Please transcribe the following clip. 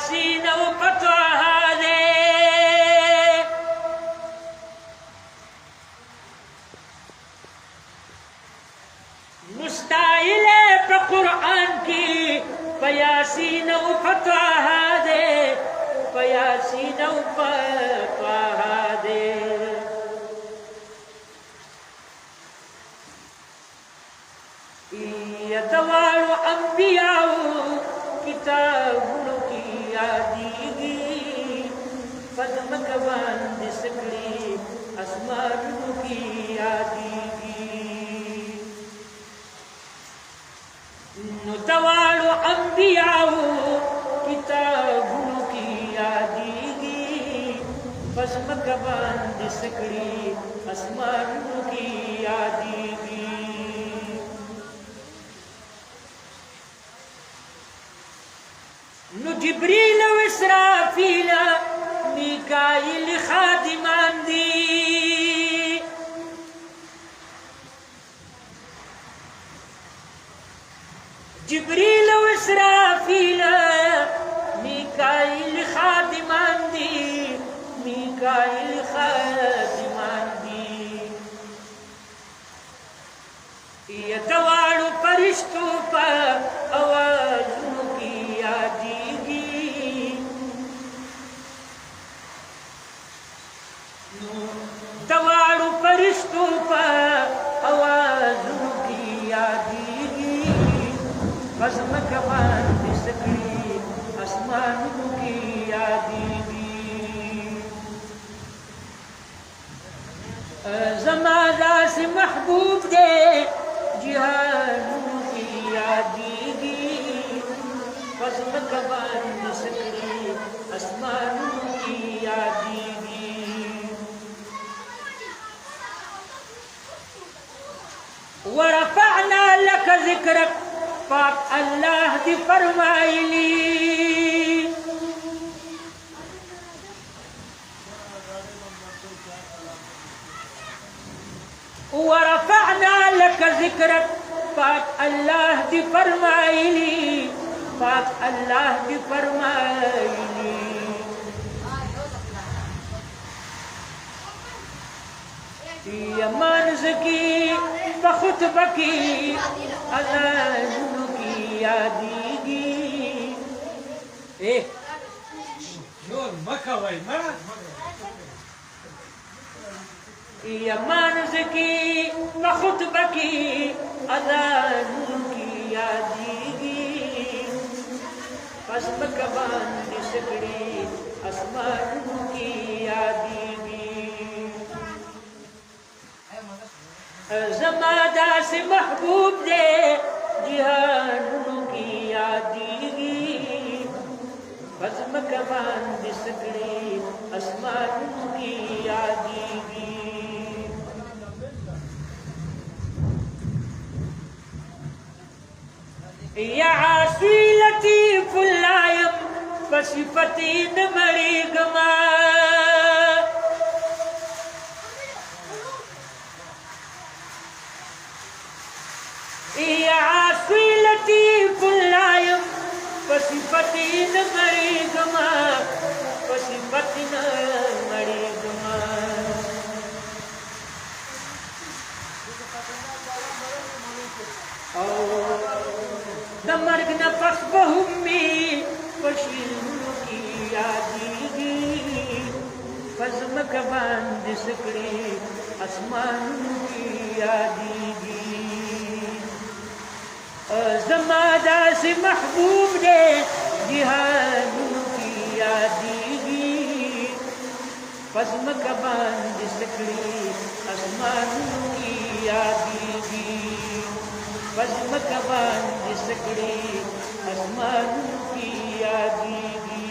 यासीन फ़तहा दे मुस्ताइल पे कुरान की यासीन फ़तहा दे यासीन फ़तहा दे यतवालु अंबियाउ किताबुन की यादीगी पद्म कवान दिसकड़ी अस्मानु की यादीगी नुतवालु अंबियाउ किताबुन की यादीगी पद्म कवान दिसकड़ी अस्मानु की यादीगी नु जिब्रील व इसराफील मीकाईल खादिमान दी जिब्रील व इसराफील मीकाईल खादिमान दी मीकाईल खादिमान दी ये दवाड़ू फरिश्तों पर आवाज़ों की यादीगी दवाड़ू फरिश्तों पर आवाज़ों की यादीगी बज़्म कवान दिसकड़ी आसमानों की यादीगी ज़मादा से महबूब दे जिहानों की यादीगी बज़्म कवान दिसकड़ी आसमानों की यादीगी वरफ़अना लक ज़िक्रक पाक अल्लाह दी फरमाइली वरफ़अना लक ज़िक्रक पाक अल्लाह दी फरमाइली पाक अल्लाह दी फरमाइली यमान की बखुतबा की अज़ानों की यादीगी यमान की बखुतबा की अज़ानों की यादीगी बज़्म कवान दिसकड़ी आसमानों की यादीगी ज़मादा से महबूब दे जिहानों की यादीगी बज़्म कवान दिसकड़ी आसमानों की यादीगी या आसी लतीफ़ुल्लायम बसिफ़ती न मरी गमा या आसी लतीफ़ुल्लायम बसिफ़ती न मरी गमा बसिफ़ती न मरी गमा दमर्ग न फस्बहुम्मी वशीलों की यादीगी बज़्म कवान दिसकड़ी आसमानों की यादीगी ज़मादा से महबूब दे जिहानों की यादीगी बज़्म कवान दिसकड़ी आसमानों की यादीगी बज़्म कवान दिसकड़ी आसमानों की यादीगी